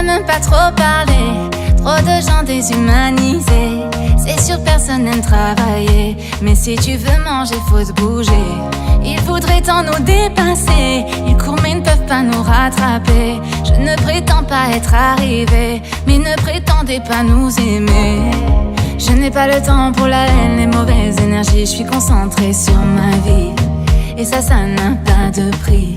t'aime pas trop parler, trop de gens déshumanisés. C'est sûr personne n'aime travailler, mais si tu veux manger faut se bouger. Ils voudraient tant nous dépasser, ils courent mais ne peuvent pas nous rattraper. Je ne prétends pas être arrivé, mais ne prétendez pas nous aimer. Je n'ai pas le temps pour la haine, les mauvaises énergies. Je suis concentrée sur ma vie, et ça n'a pas de prix.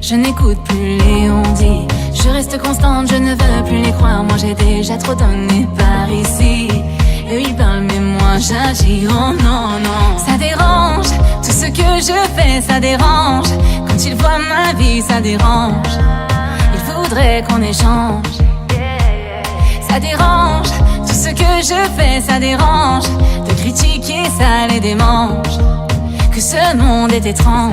Je n'écoute plus les on-dit, je reste constante, je ne veux plus les croire. Moi j'ai déjà trop donné par ici. Eux ils parlent mais moi j'agis, oh non non. Ça dérange, tout ce que je fais ça dérange. Quand ils voient ma vie ça dérange. Ils voudraient qu'on échange. Ça dérange, tout ce que je fais ça dérange. De critiquer ça les démange. Que ce monde est étrange.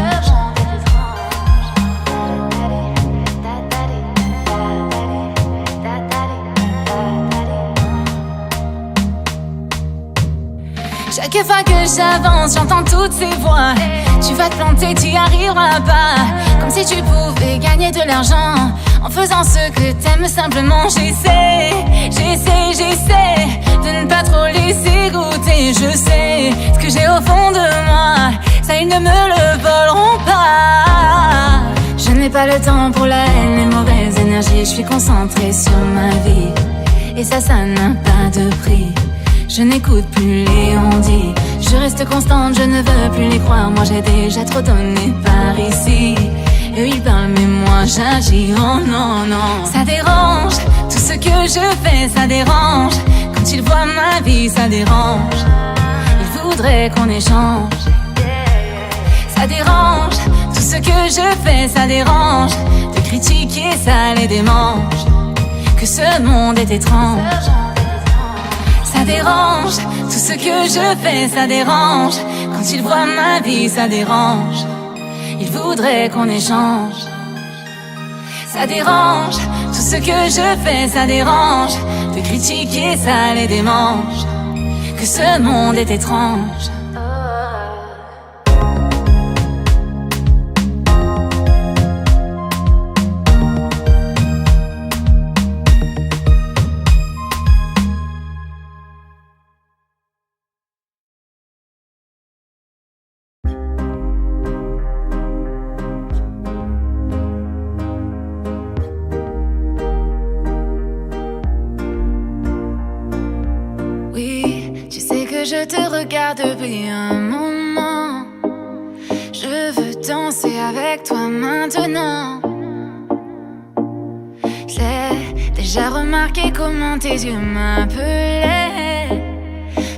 Chaque fois que j'avance, j'entends toutes ces voix. Tu vas te planter, t'y arriveras pas. Comme si tu pouvais gagner de l'argent en faisant ce que t'aimes simplement. J'essaie de ne pas trop laisser goûter. Je sais ce que j'ai au fond de moi, ça ils ne me le voleront pas. Je n'ai pas le temps pour la haine, les mauvaises énergies. Je suis concentrée sur ma vie, et ça n'a pas de prix. Je n'écoute plus les on-dit, je reste constante, je ne veux plus les croire. Moi j'ai déjà trop donné par ici. Eux ils parlent mais moi j'agis, oh non non. Ça dérange, tout ce que je fais ça dérange. Quand ils voient ma vie ça dérange. Ils voudraient qu'on échange. Ça dérange, tout ce que je fais ça dérange. De critiquer ça les démange. Que ce monde est étrange. Ça dérange, tout ce que je fais ça dérange. Quand ils voient ma vie ça dérange. Ils voudraient qu'on échange. Ça dérange, tout ce que je fais ça dérange. De critiquer ça les démange. Que ce monde est étrange. Je te regarde depuis un moment. Je veux danser avec toi maintenant. J'ai déjà remarqué comment tes yeux m'appelaient.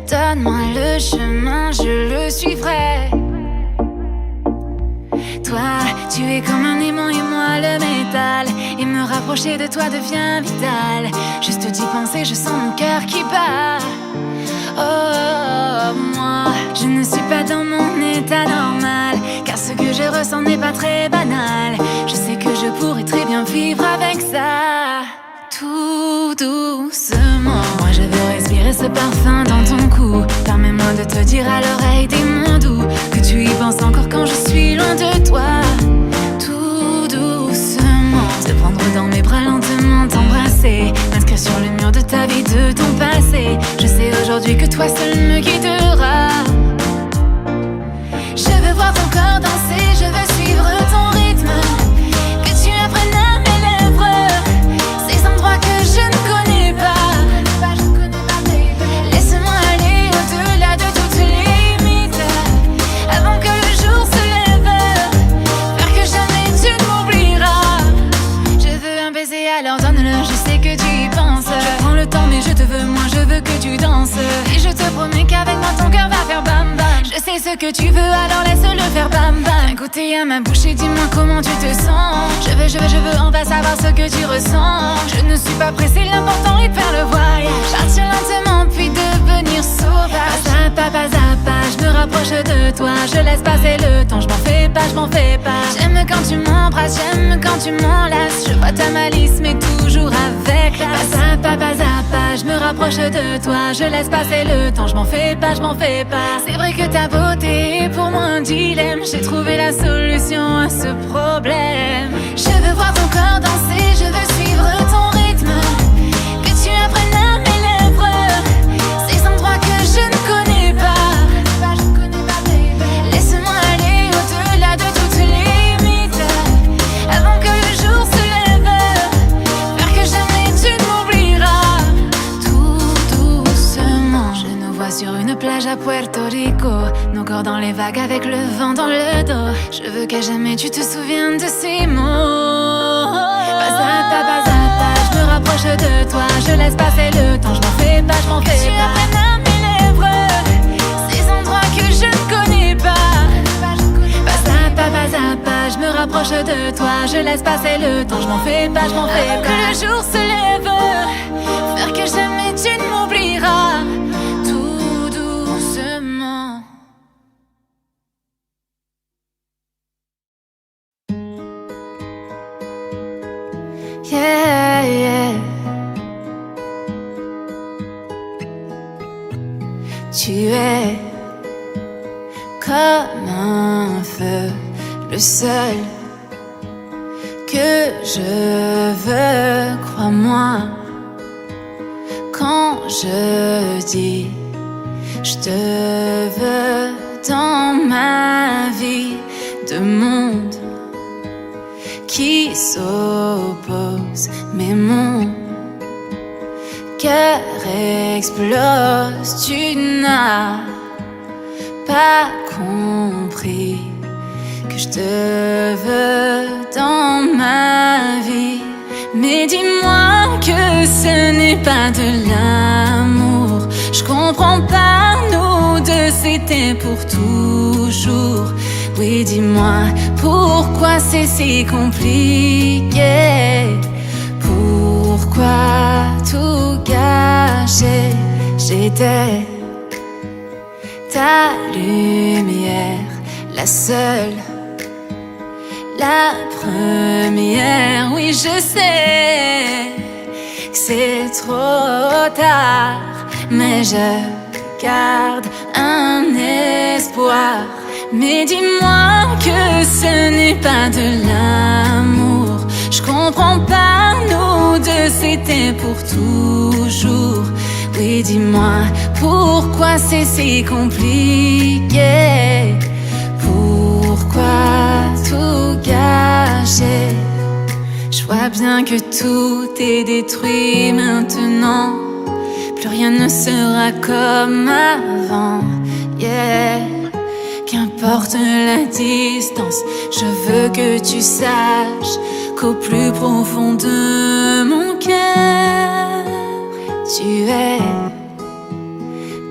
Donne-moi le chemin, je le suivrai. Toi, tu es comme un aimant et moi le métal. Et me rapprocher de toi devient vital. Juste d'y penser, je sens mon cœur qui bat. Oh, moi, je ne suis pas dans mon état normal, car ce que je ressens n'est pas très banal. Je sais que je pourrais très bien vivre avec ça. Tout doucement, moi je veux respirer ce parfum dans ton cou. Permets-moi de te dire à l'oreille des mots doux, que tu y penses encore quand je suis loin de toi. Tout doucement, te prendre dans mes bras lentement, t'embrasser, m'inscrire sur le mur de ta vie, de ton passé. Je sais aujourd'hui que toi seul me guidera. Je veux voir ton corps danser, je veux suivre ton rythme. Que tu apprennes à mes lèvres ces endroits que je ne connais pas. Laisse-moi aller au-delà de toutes les limites, avant que le jour se lève, faire que jamais tu ne m'oublieras. Je veux un baiser, alors donne-le, je sais que tu y penses. Je prends le temps mais je te veux, moi je veux que tu danses. Et je te promets qu'avec moi ton cœur va faire bam bam. Je sais ce que tu veux, alors laisse-le faire bam bam. Un côté à ma bouche et dis-moi comment tu te sens. Je veux, on va savoir ce que tu ressens. Je ne suis pas pressée, l'important est de faire le voyage. Partir lentement puis devenir sauvage. Pas à pas, je me rapproche de toi. Je laisse passer le temps, je m'en fais pas. J'aime quand tu m'embrasses, j'aime quand tu m'enlaces. Je vois ta malice mais toujours avec classe. Pas à pas, je me rapproche de toi. Je laisse passer le temps, je m'en fais pas. C'est vrai que ta beauté est pour moi un dilemme. J'ai trouvé la solution à ce problème. Je veux voir ton corps danser, je veux suivre ton rythme. encore dans les vagues avec le vent dans le dos. Je veux qu'à jamais tu te souviennes de ces mots. Pas à pas, je me rapproche de toi. Je laisse passer le temps, je m'en fais pas, je m'en fais pas. Tu apprennes à mes lèvres ces endroits que je ne connais pas. Pas à pas, je me rapproche de toi. Je laisse passer le temps, je m'en fais pas, je m'en fais pas. Que le jour se lève, faire que jamais tu ne m'oublieras. Tout doucement. Yeah, yeah. Tu es comme un feu, le seul que je veux, crois-moi. Quand je dis je te veux dans ma vie, deux mondes qui s'opposent, mais mon cœur explose. Tu n'as pas compris que je te veux dans ma vie. Mais dis-moi que ce n'est pas de l'amour. Je comprends pas, nous deux c'était pour toujours. Oui, dis-moi pourquoi c'est si compliqué. Pourquoi tout gâcher? J'étais ta lumière, la seule, la première. Oui, je sais que c'est trop tard, mais je garde un espoir. Mais dis-moi que ce n'est pas de l'amour. Je comprends pas, nous deux c'était pour toujours. Oui, dis-moi pourquoi c'est si compliqué. Pourquoi tout gâcher? Je vois bien que tout est détruit maintenant. Plus rien ne sera comme avant. Yeah. Qu'importe la distance, je veux que tu saches qu'au plus profond de mon cœur, tu es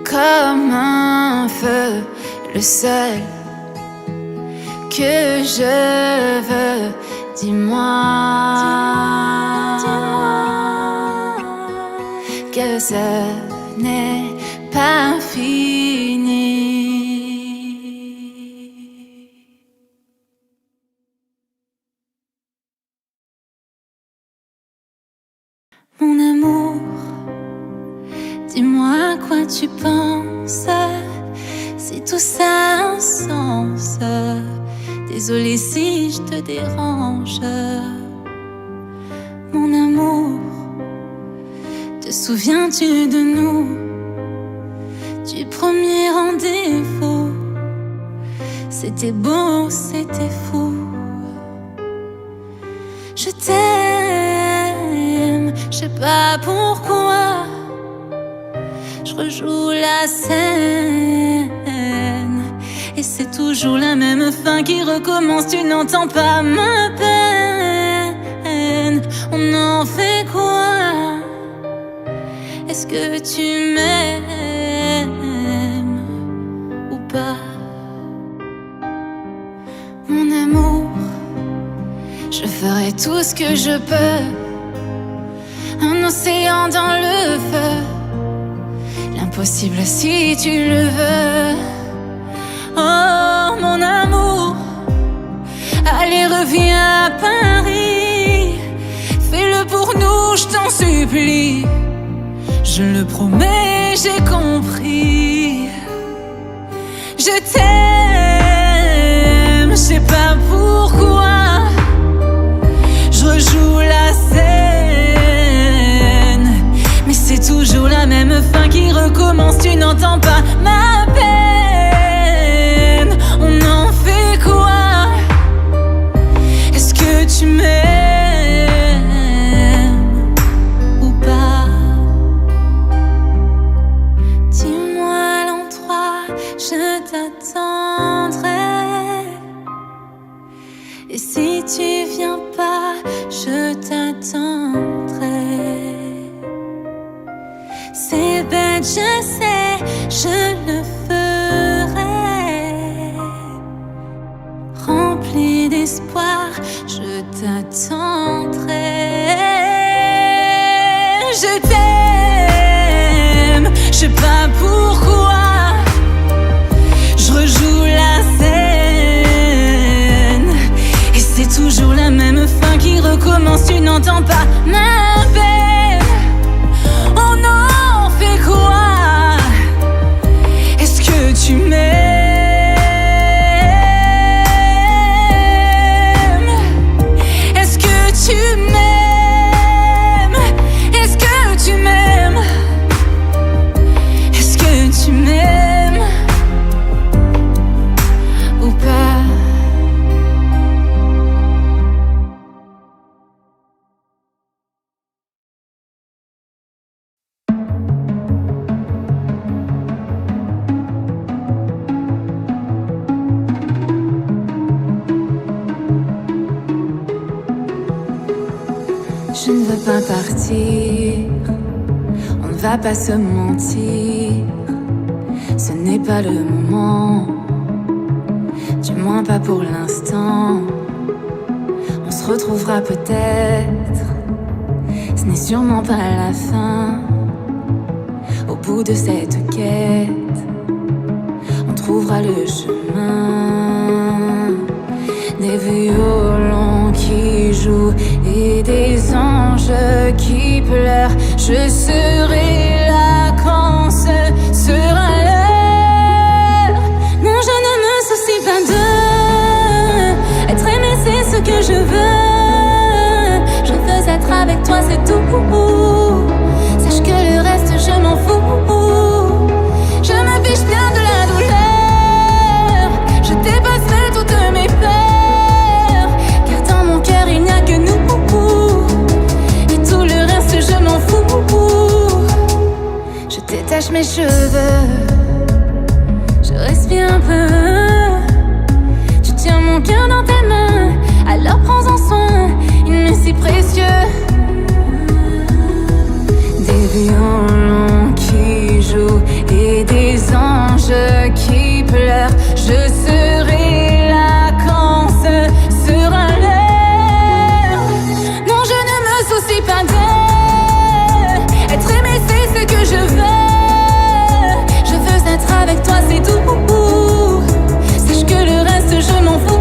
comme un feu, le seul que je veux. Dis-moi que ce n'est pas fini. Mon amour, dis-moi à quoi tu penses, si tout ça a un sens. Désolée si je te dérange. Mon amour, te souviens-tu de nous, du premier rendez-vous? C'était beau, c'était fou. Je t'aime, je sais pas pourquoi. Je rejoue la scène et c'est toujours la même fin qui recommence. Tu n'entends pas ma peine. On en fait quoi? Est-ce que tu m'aimes ou pas? Mon amour, je ferai tout ce que je peux. Un océan dans le feu, l'impossible si tu le veux. Oh mon amour, allez reviens à Paris. Fais-le pour nous, je t'en supplie. Je le promets, j'ai compris. Je t'aime, je sais pas pourquoi. Je rejoue la scène, mais c'est toujours la même fin qui recommence. Tu n'entends pas ma peine. On en fait quoi? Est-ce que tu m'aimes ou pas? Dis-moi l'endroit, je t'attends. Et si tu viens pas, je t'attendrai. C'est bête, je sais, je le ferai. Rempli d'espoir, je t'attendrai. Je t'aime, je sais pas pourquoi. Je rejoue la scène et c'est toujours la même fin qui recommence. Tu n'entends pas ma peine. Oh non, fais quoi? Est-ce que tu m'aimes? Est-ce que tu m'aimes? Est-ce que tu m'aimes? Est-ce que tu m'aimes ou pas? Je ne veux pas partir, on ne va pas se mentir. Ce n'est pas le moment, du moins pas pour l'instant. On se retrouvera peut-être, ce n'est sûrement pas la fin. Au bout de cette quête, on trouvera le chemin. Des violons qui jouent et des anges qui pleurent. Je serai là quand ce sera l'heure. Non, je ne me soucie pas de être aimé, c'est ce que je veux. Je veux être avec toi, c'est tout. Sache que le reste, je m'en fous. Je me fiche bien de la douleur. Je dépasserai toutes mes peurs, car dans mon cœur il n'y a que nous. Et tout le reste, je m'en fous. Je détache mes cheveux, je respire un peu. Tu tiens mon cœur dans tes mains, alors prends-en soin, il m'est si précieux. Des violons qui jouent et des anges qui pleurent. Je serai là quand ce sera l'heure. Non, je ne me soucie pas d'être aimé, c'est ce que je veux. Je veux être avec toi, c'est tout. Sache que le reste, je m'en fous.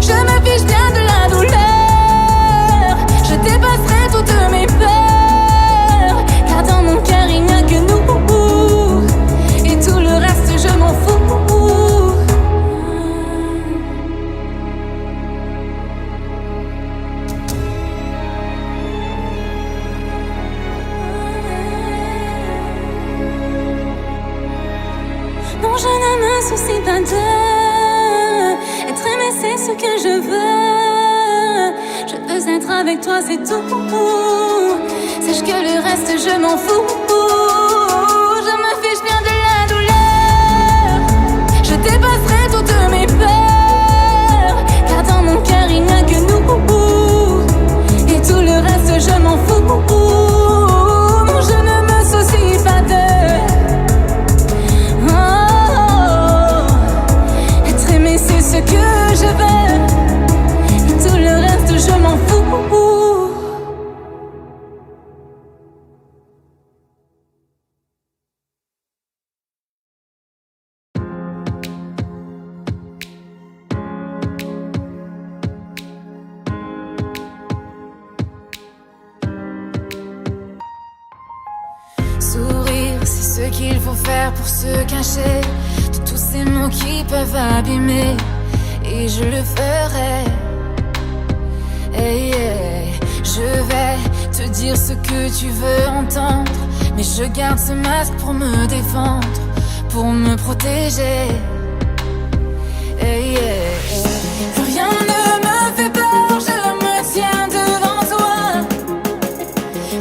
Je me fiche bien de la douleur. Je dépasserai toutes mes peurs, car dans mon cœur il n'y a que nous. Et tout le reste, je m'en fous. Non, je ne me soucie pas de être aimé, c'est ce que je veux. Je veux être avec toi, c'est tout. Sache que le reste, je m'en fous. Je me fiche bien de la douleur. Je dépasserai toutes mes peurs, car dans mon cœur il n'y a que nous. Et tout le reste, je m'en fous. Non, je ne me soucie pas de être aimé, c'est ce que je veux. Et tout le reste, je m'en fous. Sourire, c'est ce qu'il faut faire pour se cacher de tous ces mots qui peuvent abîmer. Et je le ferai. Hey, hey. Je vais te dire ce que tu veux entendre, mais je garde ce masque pour me défendre, pour me protéger. Hey, hey, hey. Plus rien ne me fait peur, je me tiens devant toi.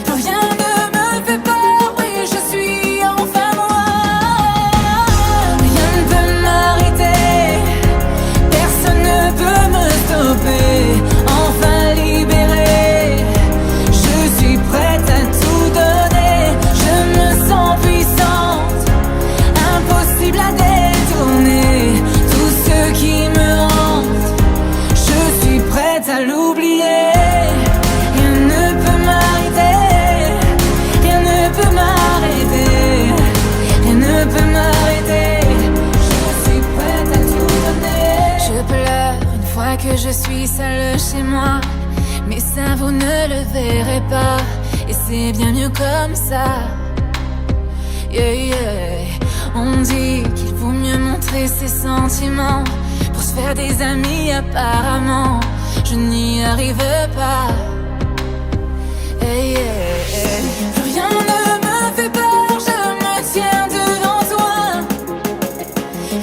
Plus rien ne me fait peur, oui, je suis enfin moi. Rien ne peut m'arrêter, personne ne peut me crois que je suis seule chez moi, mais ça vous ne le verrez pas, et c'est bien mieux comme ça. Yeah, yeah. On dit qu'il vaut mieux montrer ses sentiments pour se faire des amis. Apparemment, je n'y arrive pas. Hey, yeah, yeah. Plus rien ne me fait peur, je me tiens devant toi.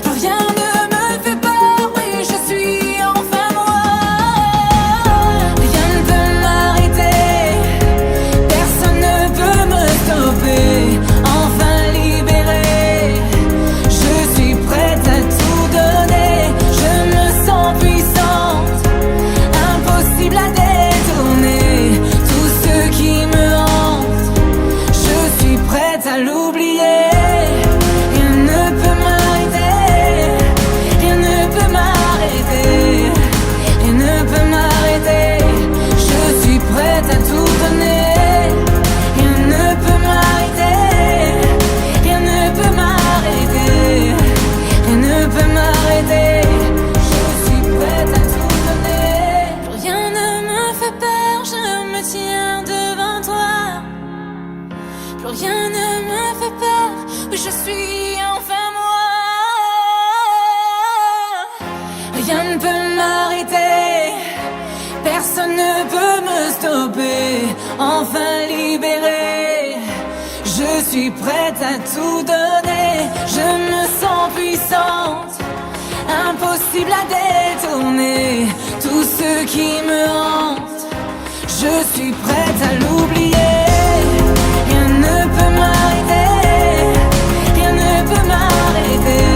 Plus rien ne me fait peur, oui, je suis enfin moi. Rien ne peut m'arrêter, personne ne peut me stopper. Enfin libérée, je suis prête à tout donner. Je me sens puissante, impossible à détourner. Tout ce qui me hante, je suis prête à l'oublier. Rien ne peut m'arrêter, rien ne peut m'arrêter, rien ne peut m'arrêter. Je suis prête à tout donner. Rien ne peut m'arrêter, rien ne peut m'arrêter, rien ne peut m'arrêter. Je suis prête à tout donner. Plus rien ne me fait peur, je me tiens devant toi. Plus rien ne me fait peur, oui, je suis enfin moi. Rien ne peut m'arrêter, personne ne peut me stopper. Enfin libérée, je suis prête à tout donner. Je me sens puissante, impossible à détourner. Tout ce qui me hante, je suis prête à l'oublier. Rien ne peut m'arrêter, rien ne peut m'arrêter,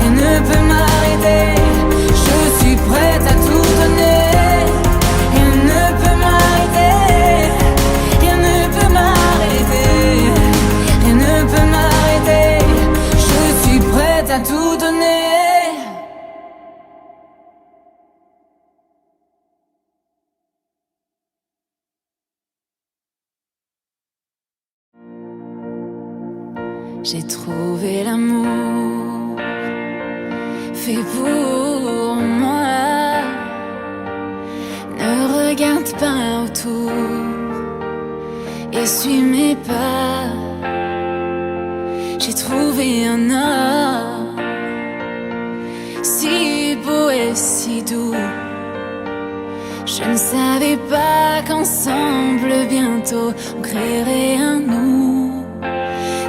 rien ne peut m'arrêter. Je suis prête à tout donner. Rien ne peut m'arrêter, rien ne peut m'arrêter, rien ne peut m'arrêter. Je suis prête à tout donner. J'ai trouvé l'amour fait pour moi. Ne regarde pas autour et suis mes pas. J'ai trouvé un homme si beau et si doux. Je ne savais pas qu'ensemble bientôt on créerait un nous.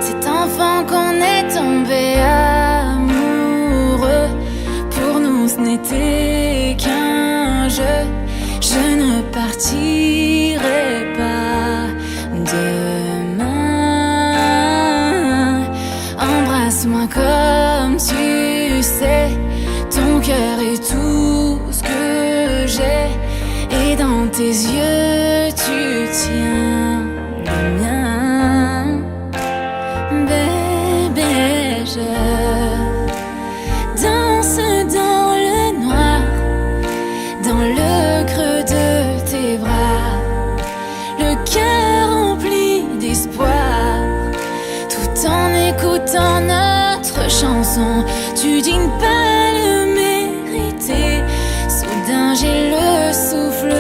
Cet enfant qu'on est tombé amoureux, pour nous ce n'était qu'un jeu. Je ne partirai pas demain. Embrasse-moi comme tu sais, ton cœur est tout ce que j'ai, et dans tes yeux tu tiens le mien. Bébé, je danse dans le noir, dans le creux de tes bras, le cœur rempli d'espoir, tout en écoutant notre chanson. Tu dis ne pas le mériter, soudain j'ai le souffle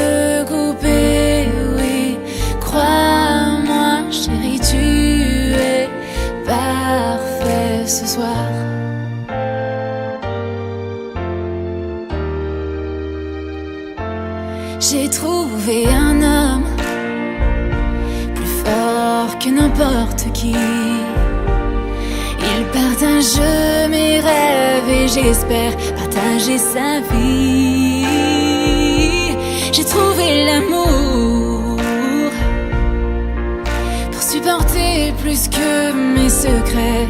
coupé. Oui, crois-moi chérie, tu es parfait ce soir. J'ai trouvé un homme plus fort que n'importe qui. Il partage mes rêves et j'espère partager sa vie. J'ai trouvé l'amour pour supporter plus que mes secrets,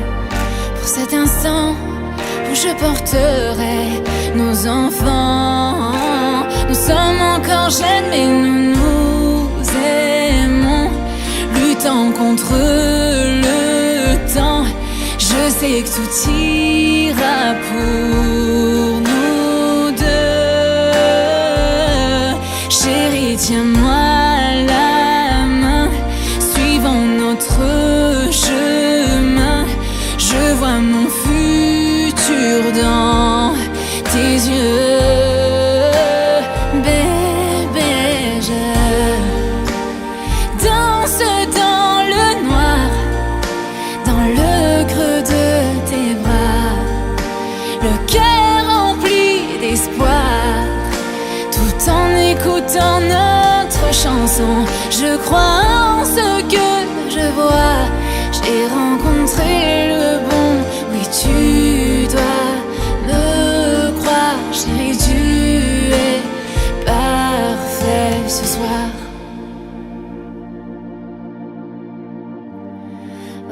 pour cet instant où je porterai nos enfants. Nous sommes encore jeunes mais nous nous aimons, luttant contre le temps. Je sais que tout ira pour nous deux. Chérie, tiens-moi la main, suivons notre chemin. Je vois mon futur dans tes yeux. écoutant notre chanson. Je crois en ce que je vois. J'ai rencontré le bon. Oui, tu dois me croire, chérie, tu es parfait ce soir.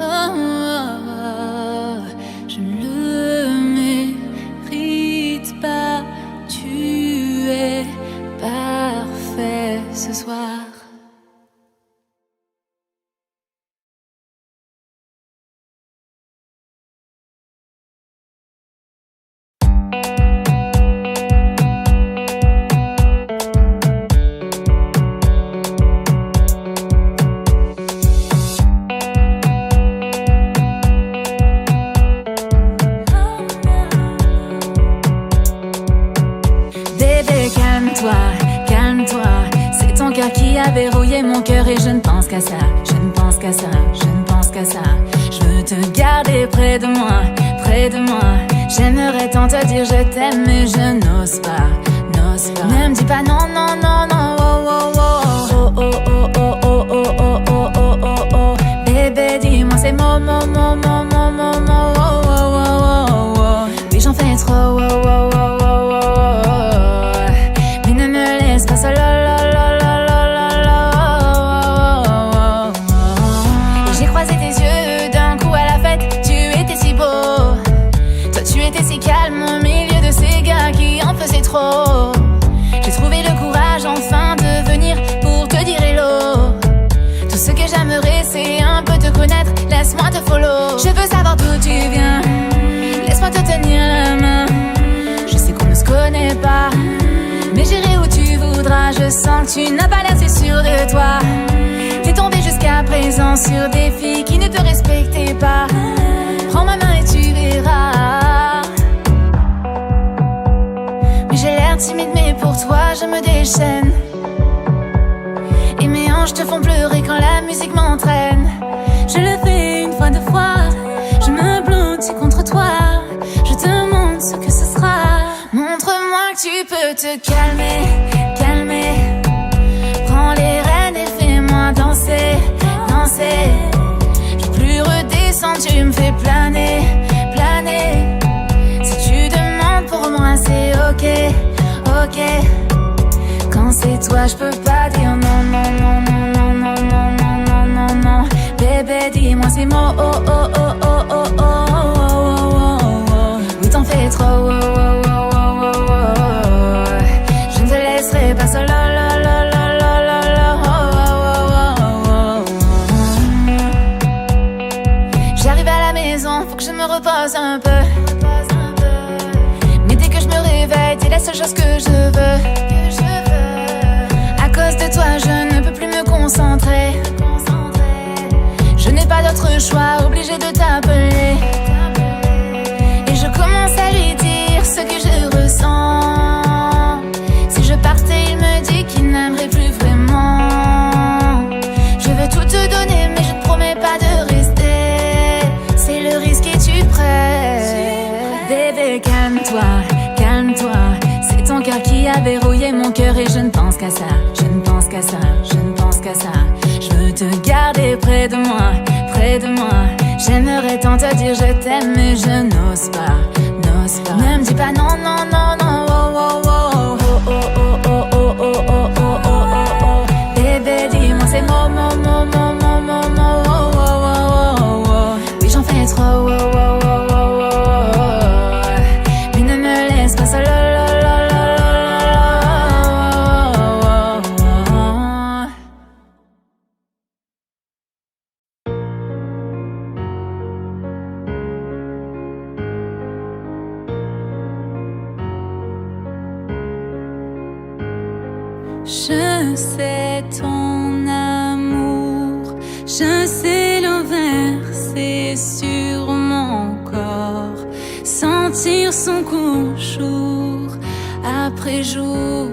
Oh, oh, oh, je ne le mérite pas. Tu es parfait ce soir. Calme-toi, c'est ton cœur qui a verrouillé mon cœur et je ne pense qu'à ça, je ne pense qu'à ça, je ne pense qu'à ça. Je veux te garder près de moi, près de moi. J'aimerais tant te dire je t'aime mais je n'ose pas, n'ose pas. Ne me dis pas non, non, non, non, oh, oh, oh, oh, oh, oh, oh, oh, oh, oh, oh, oh, oh, oh. Bébé, dis-moi ces mots, mots, mots, mots, mots, mots, mots, oh, oh, oh, oh, oh. Oui, j'en fais trop, oh, oh, oh, oh. Pas seul, j'ai croisé tes yeux d'un coup à la fête. Tu étais si beau, toi tu étais si calme au milieu de ces gars qui en faisaient trop. J'ai trouvé le courage enfin de venir pour te dire hello. Tout ce que j'aimerais c'est un peu te connaître. Laisse-moi te follow. Je veux savoir d'où tu viens. Laisse-moi te tenir la main. Je sais qu'on ne se connaît pas, mais j'irai où tu voudras. Je sens que tu n'as pas l'air si sûr de toi. T'es tombé jusqu'à présent sur des filles qui ne te respectaient pas. Prends ma main et tu verras. Mais j'ai l'air timide mais pour toi je me déchaîne. Et mes hanches te font pleurer quand la musique m'entraîne. Je le fais une fois, deux fois. Je me blottis contre toi. Je te montre ce que ce sera. Montre-moi que tu peux te calmer, calmer. Prends les rênes et fais-moi danser, danser. Je veux plus redescendre, tu me fais planer, planer. Si tu demandes pour moi c'est ok, ok. Quand c'est toi je peux pas dire non, non, non, non, non, non, non, non, non, non, non. Bébé dis-moi ces mots, oh, oh, oh, oh, oh, oh, oh, oh, oh, oh. Oui t'en fais trop, oh, oh, oh. Pas seul, la, la, la, la, la, la, la, oh, oh, oh, oh, oh. J'arrive à la maison, faut que je me repose un peu. Mais dès que je me réveille, t'es la seule chose que je veux. À cause de toi, je ne peux plus me concentrer. Je n'ai pas d'autre choix, obligé de t'appeler. Et je commence à lui dire ce que je ressens. Je partais, il me dit qu'il n'aimerait plus vraiment. Je veux tout te donner, mais je ne promets pas de rester. C'est le risque et tu prêt. Bébé, calme-toi, calme-toi. C'est ton cœur qui a verrouillé mon cœur et je ne pense qu'à ça, je ne pense qu'à ça, je ne pense qu'à ça. Je veux te garder près de moi, près de moi. J'aimerais tant te dire je t'aime, mais je n'ose pas, n'ose pas. Ne me dis pas non, non, non, non, oh, oh, oh. Oh, oh, oh, oh, oh, oh, oh, oh, oh, oh. Bébé, dis-moi ces mots, mots, mots, mots, mots, mots, mots, oh, oh, oh, oh, oh. Oui, j'en fais trop, oh, oh, oh, oh, oh, oh. Mais ne me laisse pas seule, la, la, la, la, la, oh, oh, oh. Je sais ton amour, je sais l'enverser sur mon corps, sentir son cou jour après jour.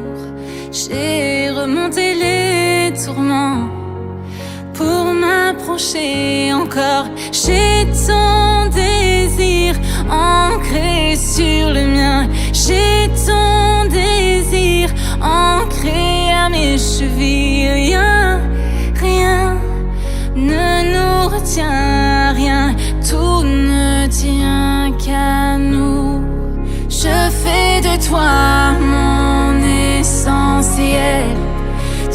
J'ai remonté les tourments pour m'approcher encore. J'ai ton désir ancré sur le mien. J'ai ton désir ancré à toi mon essentiel.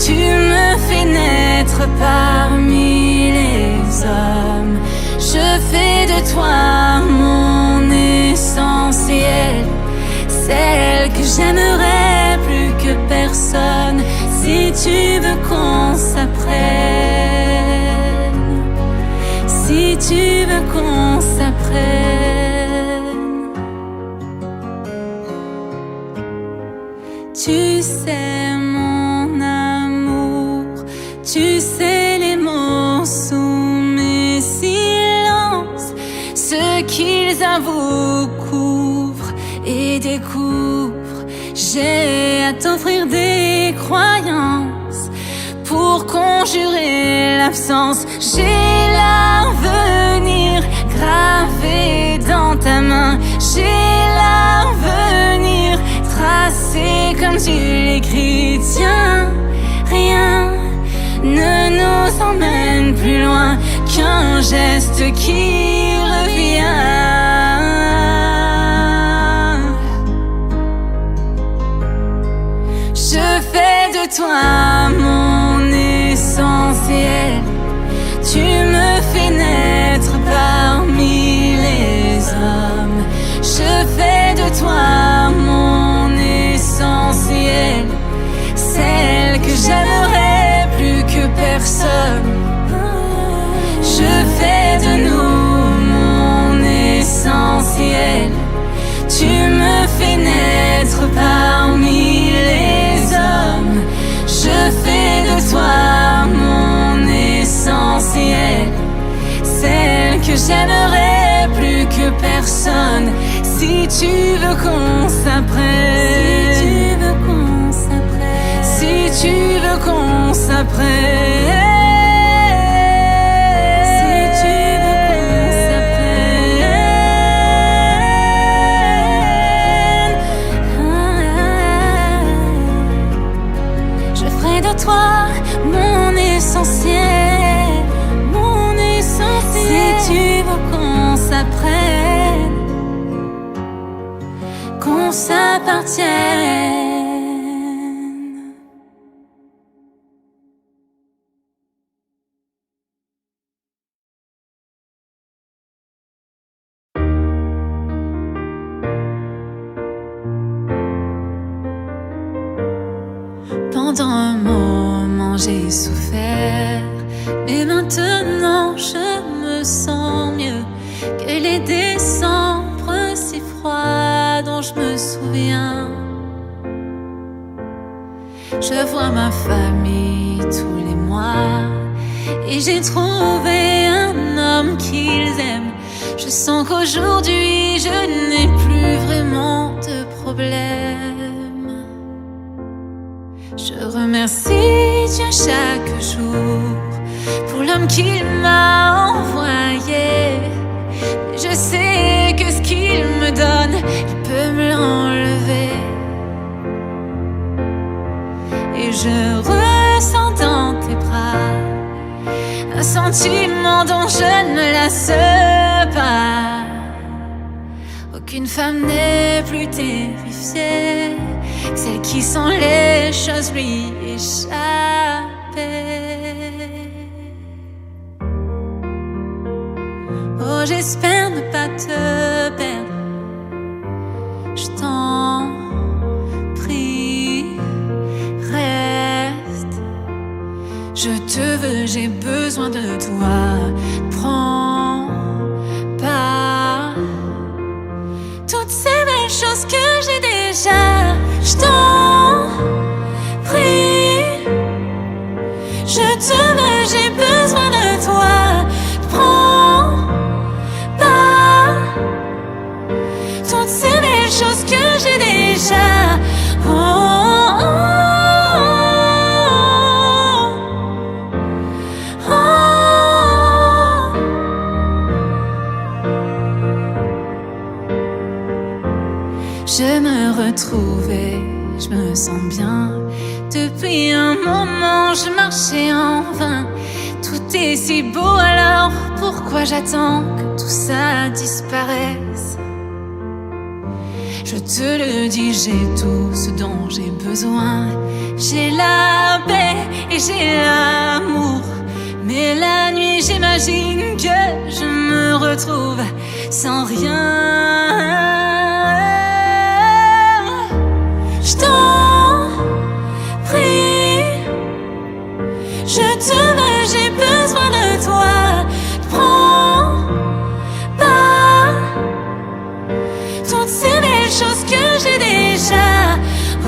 Tu me fais naître parmi les hommes. Je fais de toi mon essentiel, celle que j'aimerais plus que personne. Si tu veux qu'on s'apprenne, si tu veux qu'on s'apprenne. Tu sais mon amour, tu sais les mots sous mes silences, ce qu'ils avouent, couvrent et découvrent. J'ai à t'offrir des croyances pour conjurer l'absence. J'ai l'avenir gravé dans ta main. J'ai l'avenir tracé comme tu l'écris. Tiens, rien ne nous emmène plus loin qu'un geste qui revient. Je fais de toi mon essentiel. Tu me fais naître parmi les hommes. Je fais de toi mon essentiel, celle que j'aimerais plus que personne. Je fais de nous mon essentiel. Tu me fais naître parmi les hommes. Je fais de toi mon essentiel, celle que j'aimerais plus que personne. Si tu veux qu'on s'apprenne, si tu veux qu'on s'apprenne, si tu veux qu'on s'apprenne. Toi, mon essentiel, mon essentiel. Si tu veux qu'on s'apprenne, qu'on s'appartienne. Pendant un moment j'ai souffert, mais maintenant je me sens mieux que les décembre si froids dont je me souviens. Je vois ma famille tous les mois et j'ai trouvé un homme qu'ils aiment. Je sens qu'aujourd'hui je n'ai plus vraiment de problème. Je remercie Dieu chaque jour pour l'homme qu'il m'a envoyé. Je sais que ce qu'il me donne, il peut me l'enlever. Et je ressens dans tes bras un sentiment dont je ne me lasse pas. Aucune femme n'est plus terrifiée que celle qui sent les choses lui échapper. Oh, j'espère ne pas te perdre. Je t'en prie, reste. Je te veux, j'ai besoin de toi. Prends pas toutes ces belles choses que j'ai déjà. Je t'en prie, je te veux, j'ai besoin de toi. Prends pas toutes ces belles choses que j'ai déjà. Oh, oh, oh, oh. Je me retrouvais, je me sens bien. Depuis un moment, je marchais en vain. Tout est si beau, alors pourquoi j'attends que tout ça disparaisse? Je te le dis, j'ai tout ce dont j'ai besoin. J'ai la paix et j'ai l'amour. Mais la nuit, j'imagine que je me retrouve sans rien. Je t'en prie, je te veux, j'ai besoin de toi. Prends pas toutes ces belles choses que j'ai déjà.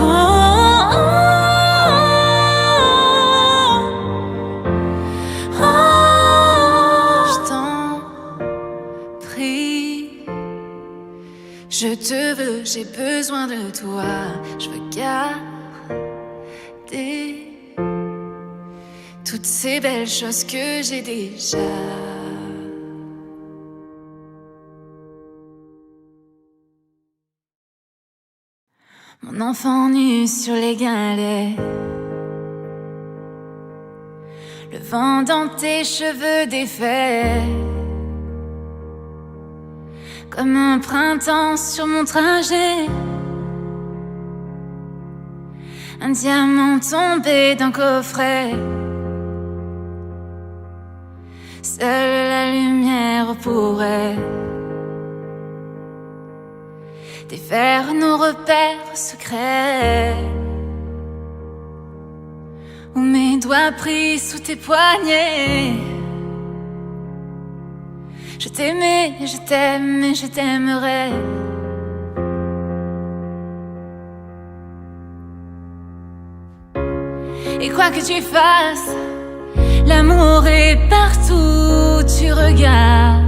Oh, oh, oh, oh. Je t'en prie, je te veux, j'ai besoin de toi. Je veux garder toutes ces belles choses que j'ai déjà. Mon enfant nu sur les galets, le vent dans tes cheveux défaits, comme un printemps sur mon trajet, un diamant tombé d'un coffret. Seule la lumière pourrait défaire nos repères secrets, où mes doigts pris sous tes poignets. Je t'aimais, je t'aime et je t'aimerai. Et quoi que tu fasses, l'amour est partout où tu regardes.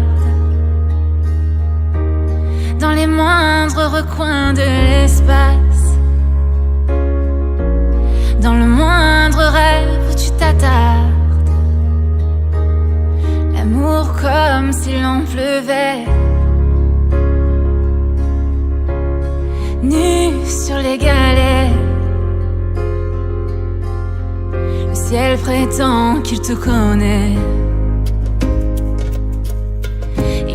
Dans les moindres recoins de l'espace, dans le moindre rêve où tu t'attardes. L'amour comme si l'on pleuvait, nu sur les galets. Le ciel prétend qu'il te connaît.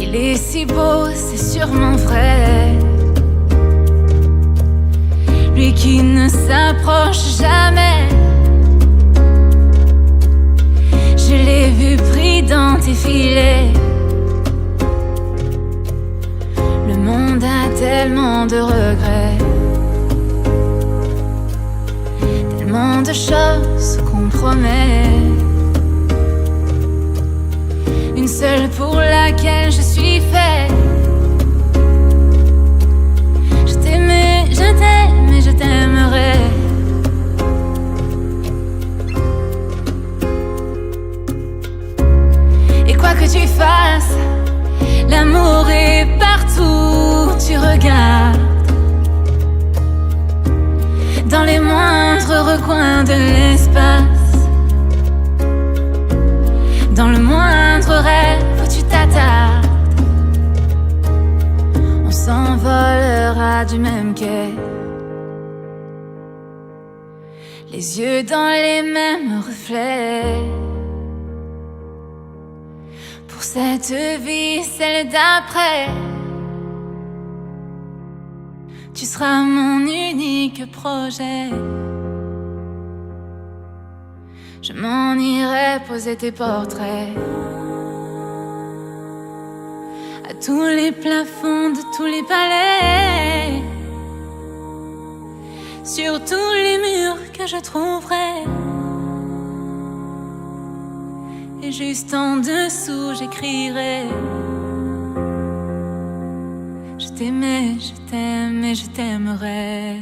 Il est si beau, c'est sûrement vrai. Lui qui ne s'approche jamais. Je l'ai vu pris dans tes filets. Le monde a tellement de regrets, tellement de choses qu'on promet. Une seule pour laquelle je suis fait. Je t'aimais, je t'aime et je t'aimerai. Et quoi que tu fasses, l'amour est partout où tu regardes. Dans les moindres recoins de l'espace, dans le moindre rêve où tu t'attardes. On s'envolera du même quai, les yeux dans les mêmes reflets. Pour cette vie, celle d'après, tu seras mon unique projet. Je m'en irai poser tes portraits à tous les plafonds de tous les palais, sur tous les murs que je trouverai. Et juste en dessous j'écrirai: je t'aimais, je t'aime et je t'aimerai.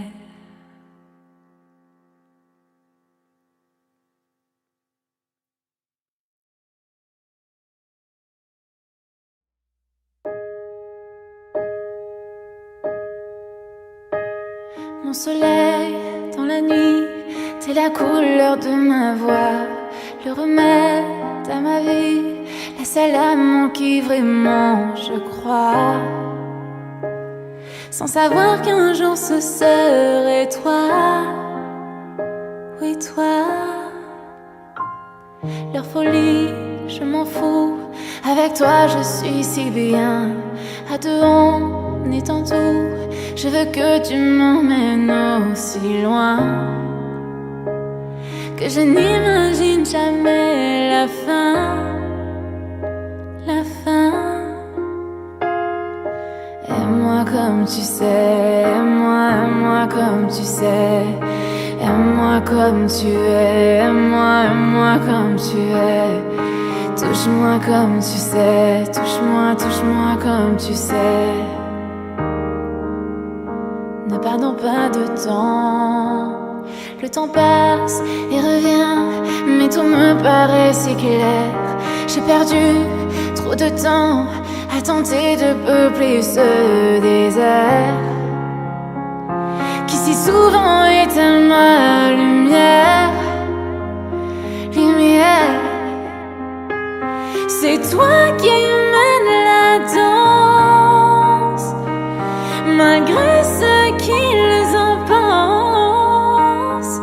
Mon soleil dans la nuit, t'es la couleur de ma voix, le remède à ma vie, la seule âme qui vraiment je crois. Sans savoir qu'un jour ce serait toi, oui toi. Leur folie, je m'en fous, avec toi je suis si bien. À deux on est en tout, Je veux que tu m'emmènes aussi loin que je n'imagine jamais la fin. La fin. Aime-moi comme tu sais, aime-moi comme tu sais. Aime-moi comme tu es, aime-moi comme tu es. Touche-moi comme tu sais, touche-moi comme tu sais. Ne perdons pas de temps. Le temps passe et revient, mais tout me paraît si clair. J'ai perdu trop de temps à tenter de peupler ce désert qui si souvent éteint ma lumière. Lumière, c'est toi qui mènes la danse, malgré ce qu'ils en pensent.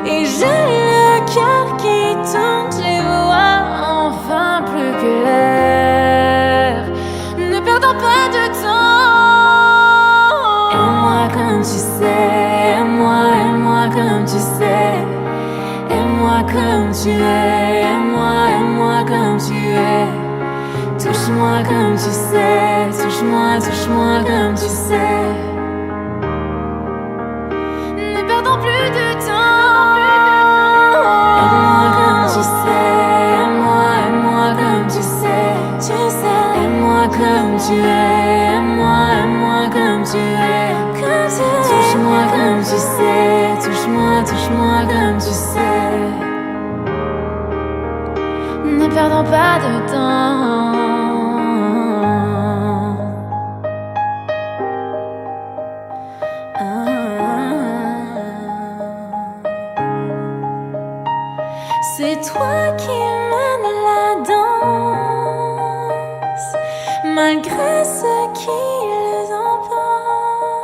Et j'ai le cœur qui tourne, je les vois enfin plus clair. Ne perdons pas de temps. Aime-moi comme tu sais, aime-moi comme tu sais. Aime-moi comme tu es, aime-moi comme tu es. Touche-moi comme tu sais, touche-moi comme tu sais. Ne perdons plus de temps. Aime-moi comme tu sais, aime-moi comme tu sais. Tu sais, aime-moi comme tu es, aime-moi comme tu es. Touche-moi comme tu sais, touche-moi comme tu sais. Ne perdons pas de temps. C'est toi qui mènes la danse, malgré ce qu'ils en pensent.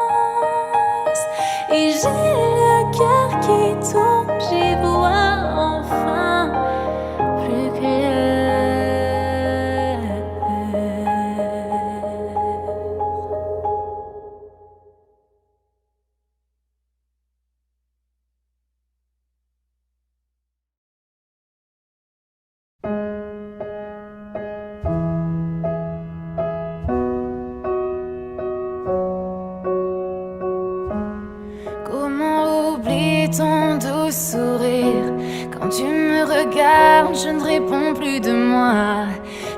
Et j'ai le cœur qui tourne, j'y vois enfin plus clair. Comment oublier ton doux sourire? Quand tu me regardes, je ne réponds plus de moi.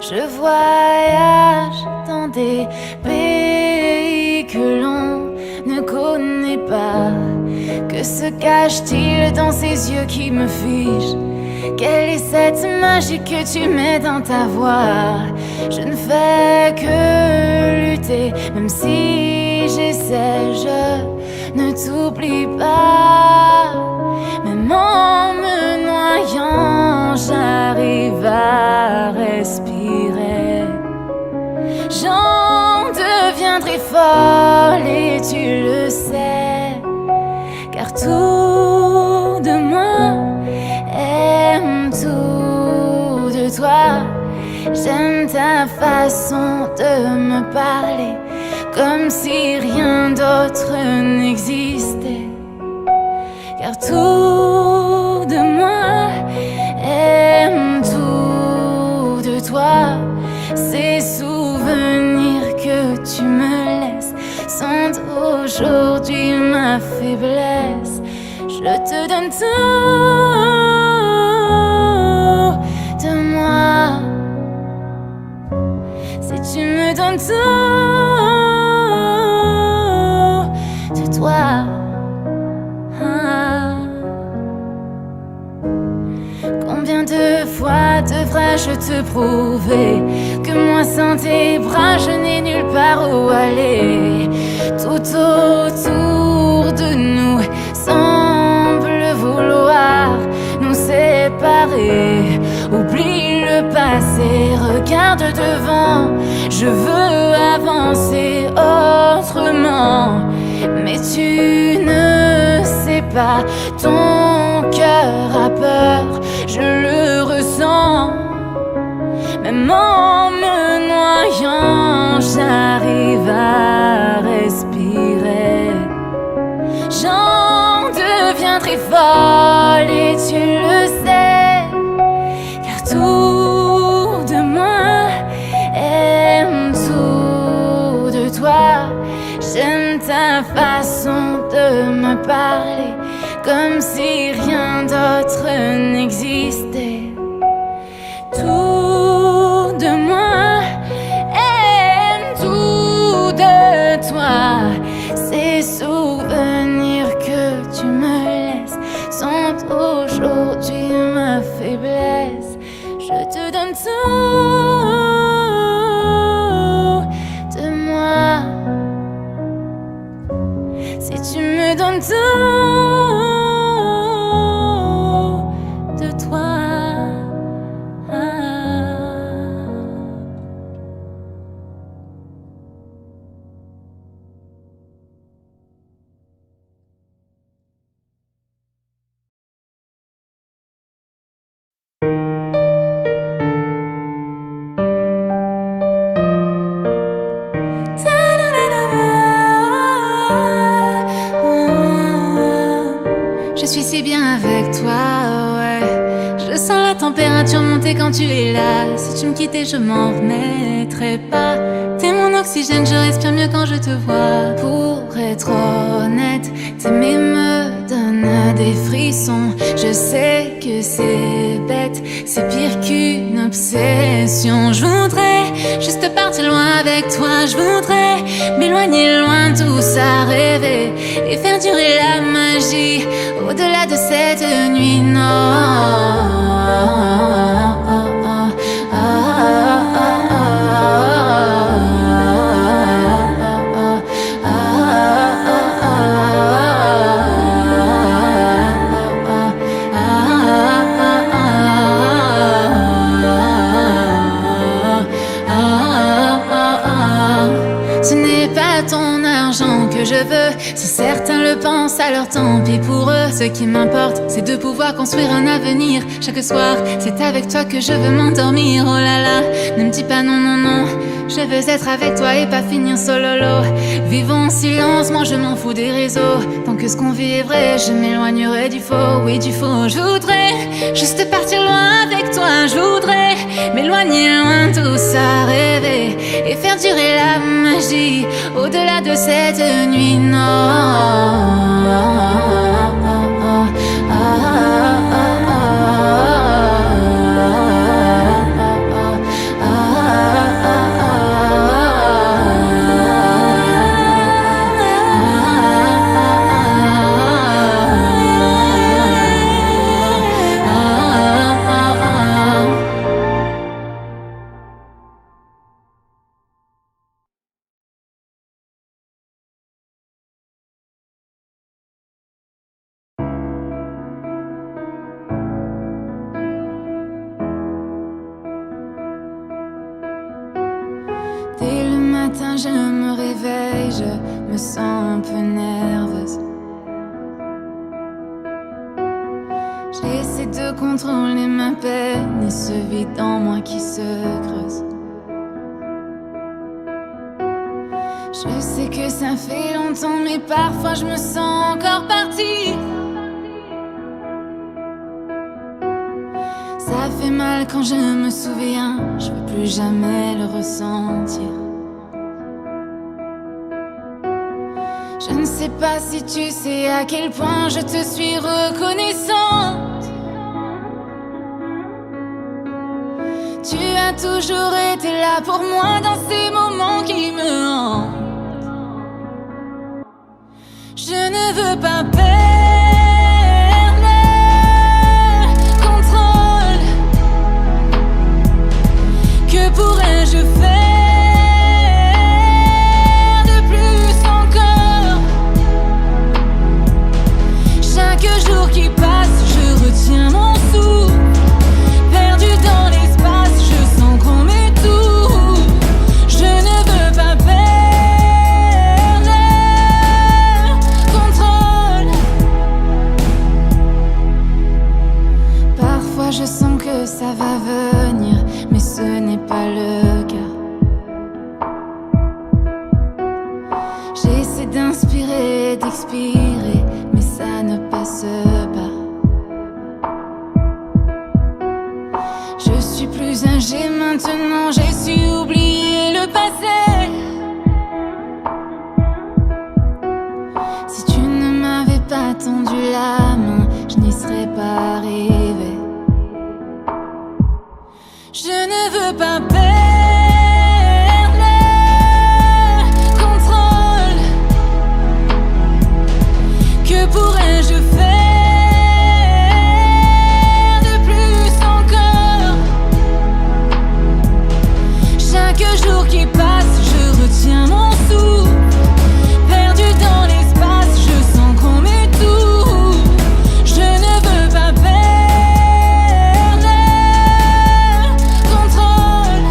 Je voyage dans des pays que l'on ne connaît pas. Que se cache-t-il dans ces yeux qui me figent? Quelle est cette magie que tu mets dans ta voix? Je ne fais que lutter, même si j'essaie, je ne t'oublie pas. Même en me noyant, j'arrive à respirer. J'en deviendrai folle et tu le sais, car tout de moi aime tout de toi. J'aime ta façon de me parler, comme si rien d'autre n'existait. Car tout de moi aime tout de toi. Ces souvenirs que tu me laisses sont aujourd'hui ma faiblesse. Je te donne tout de moi. Si tu me donnes tout de toi. Combien de fois devrais-je te prouver que moi sans tes bras je n'ai nulle part où aller? Tout autour de nous semble vouloir nous séparer. Oublie le passé, regarde devant. Je veux avancer autrement, mais tu ne sais pas, ton cœur a peur, je le ressens. Même en me noyant, j'arrive à respirer. bien très folle et tu le sais, car tout de moi aime tout de toi. J'aime ta façon de me parler, comme si rien d'autre n'existait. Tout de moi aime tout de toi. Ces souvenirs que tu me laisses sont aujourd'hui ma faiblesse. Je te donne tout de moi. Si tu me donnes tout de toi. Je suis si bien avec toi, ouais. Je sens la température monter quand tu es là. Si tu me quittais, je m'en remettrais pas. T'es mon oxygène, je respire mieux quand je te vois. Pour être honnête, t'aimer me donne des frissons. Je sais que c'est bête, c'est pire qu'une obsession. Je voudrais juste partir loin avec toi. Je voudrais m'éloigner loin de tout ça, rêver et faire durer la magie au-delà de cette nuit. Non. Ce n'est pas ton argent que je veux, si certains le pensent, alors tant pis pour eux. Ce qui m'importe, c'est de pouvoir construire un avenir. Chaque soir, c'est avec toi que je veux m'endormir. Oh là là, ne me dis pas non, non, non. Je veux être avec toi et pas finir sololo. Vivons en silence, moi je m'en fous des réseaux. Tant que ce qu'on vit est vrai, je m'éloignerai du faux, oui du faux. Je voudrais juste partir loin avec toi. Je voudrais m'éloigner loin de tout ça, rêver et faire durer la magie au-delà de cette nuit. Non. Dès le matin, je me réveille, je me sens un peu nerveuse. J'essaie de contrôler ma peine et ce vide en moi qui se creuse. Je sais que ça fait longtemps, mais parfois je me sens encore partie. Ça fait mal quand je me souviens, je veux plus jamais le ressentir. Je ne sais pas si tu sais à quel point je te suis reconnaissante. Tu as toujours été là pour moi dans ces moments qui me hantent. Je ne veux pas perdre le contrôle. Que pourrais-je faire de plus encore? Chaque jour qui passe, je retiens mon souffle. Perdu dans l'espace, je sens qu'on m'étouffe. Je ne veux pas perdre le contrôle. Parfois je sens que ça va venir, mais ce n'est pas le cas. J'essaie d'inspirer, d'expirer, mais ça ne passe pas. plus âgée maintenant, j'ai su oublier le passé. Si tu ne m'avais pas tendu la main, je n'y serais pas arrivée. Je ne veux pas perdre le contrôle. Que pourrais-je faire de plus encore? Chaque jour qui passe, je retiens mon souffle. Perdu dans l'espace, je sens qu'on m'étouffe. Je ne veux pas perdre le contrôle.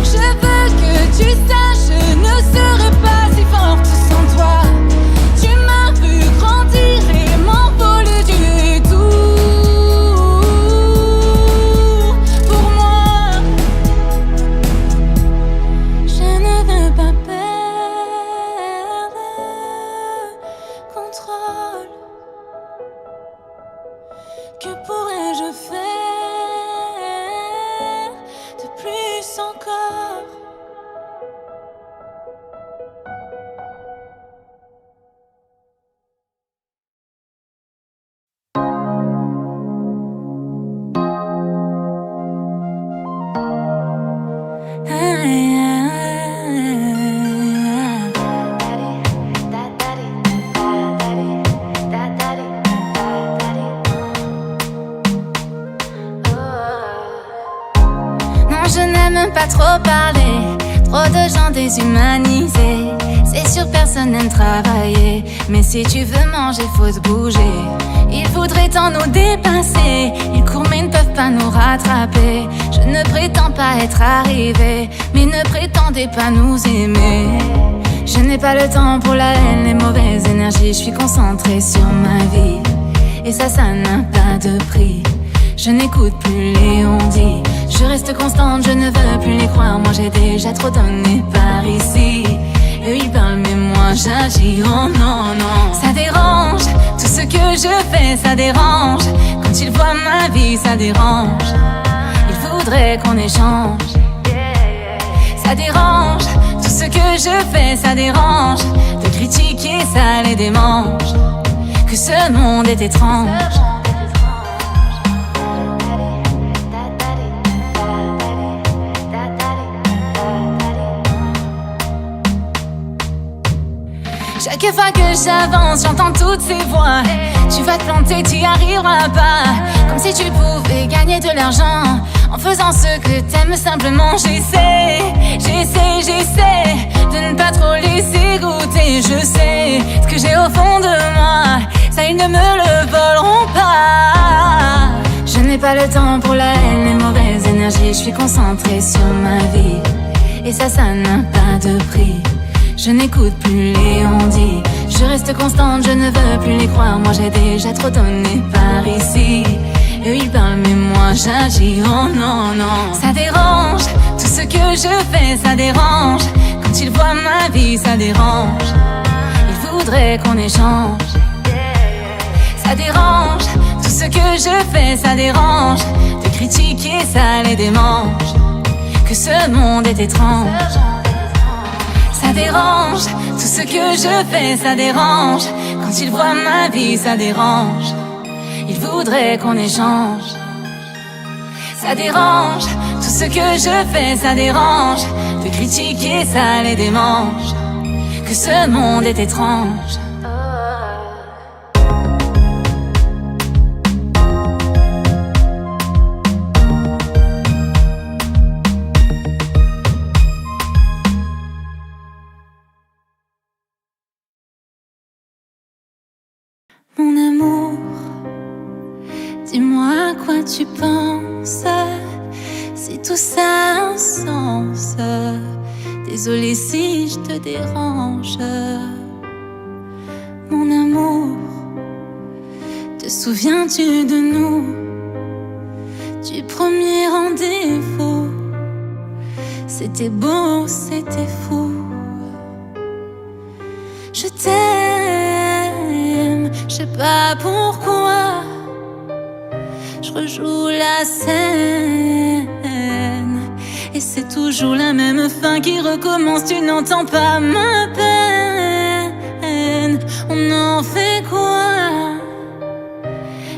Je veux que tu saches, je ne serai pas si forte sans toi. Tu m'as vu grandir et m'envoler du tout. Pour moi, je ne veux pas perdre le contrôle. Que pourrais-je faire de plus encore? Non, je n'aime pas trop parler, trop de gens déshumanisés. C'est sûr, personne n'aime travailler, mais si tu veux manger, faut se bouger. Ils voudraient tant nous dépasser, ils courent mais ne peuvent pas nous rattraper. Je ne prétends pas être arrivé, mais ne prétendez pas nous aimer. Je n'ai pas le temps pour la haine, les mauvaises énergies. Je suis concentrée sur ma vie, et ça n'a pas de prix. Je n'écoute plus les on-dit, je reste constante, je ne veux plus les croire. Moi j'ai déjà trop donné par ici. Eux ils parlent mais moi j'agis, oh non non. Ça dérange, tout ce que je fais ça dérange. Quand ils voient ma vie ça dérange. Ils voudraient qu'on échange. Ça dérange, tout ce que je fais ça dérange. De critiquer ça les démange. Que ce monde est étrange. Chaque fois que j'avance, j'entends toutes ces voix. Tu vas te planter, t'y arriveras pas. Comme si tu pouvais gagner de l'argent en faisant ce que t'aimes simplement. J'essaie de ne pas trop laisser goûter. Je sais ce que j'ai au fond de moi, ça ils ne me le voleront pas. Je n'ai pas le temps pour la haine, les mauvaises énergies. Je suis concentrée sur ma vie, et ça n'a pas de prix. Je n'écoute plus les on-dit, je reste constante, je ne veux plus les croire. Moi j'ai déjà trop donné par ici. Eux ils parlent mais moi j'agis, oh non non. Ça dérange, tout ce que je fais ça dérange. Quand ils voient ma vie ça dérange. Ils voudraient qu'on échange. Ça dérange, tout ce que je fais ça dérange. De critiquer ça les démange. Que ce monde est étrange. Ça dérange, tout ce que je fais ça dérange. Quand ils voient ma vie ça dérange. Ils voudraient qu'on échange. Ça dérange, tout ce que je fais ça dérange. De critiquer ça les démange. Que ce monde est étrange. Mon amour, dis-moi à quoi tu penses, si tout ça a un sens. Désolée si je te dérange. Mon amour, te souviens-tu de nous, du premier rendez-vous? C'était beau, c'était fou. Je t'aime, je sais pas pourquoi. Je rejoue la scène. Et c'est toujours la même fin qui recommence. Tu n'entends pas ma peine. On en fait quoi?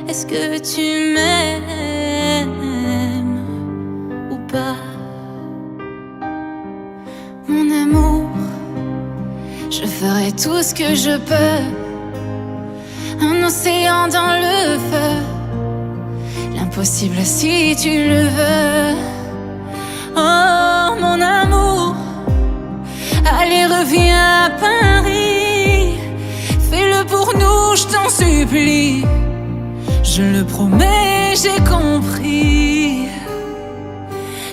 Est-ce que tu m'aimes ou pas? Mon amour, je ferai tout ce que je peux. Un océan dans le feu, l'impossible si tu le veux. Oh mon amour, allez reviens à Paris. Fais-le pour nous, je t'en supplie. Je le promets, j'ai compris.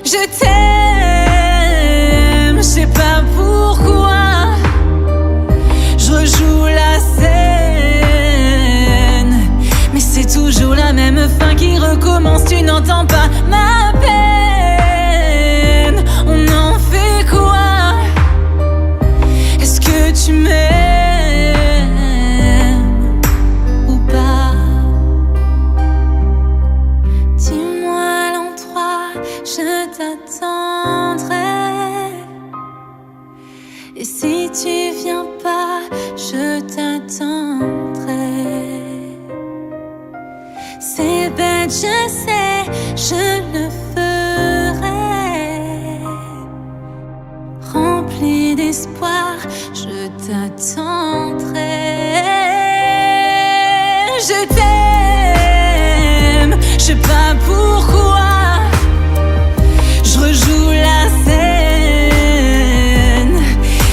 Je t'aime, je sais pas pourquoi. Je rejoue la scène, mais c'est toujours la même fin qui recommence. Tu n'entends pas ma peine. On en fait quoi? Est-ce que tu m'aimes ou pas? Dis-moi l'endroit, je t'attendrai. Et si tu viens pas, je t'attendrai. C'est bête, je sais, je le ferai. Rempli d'espoir, je t'attendrai. Je t'aime, je sais pas pourquoi. Je rejoue la scène,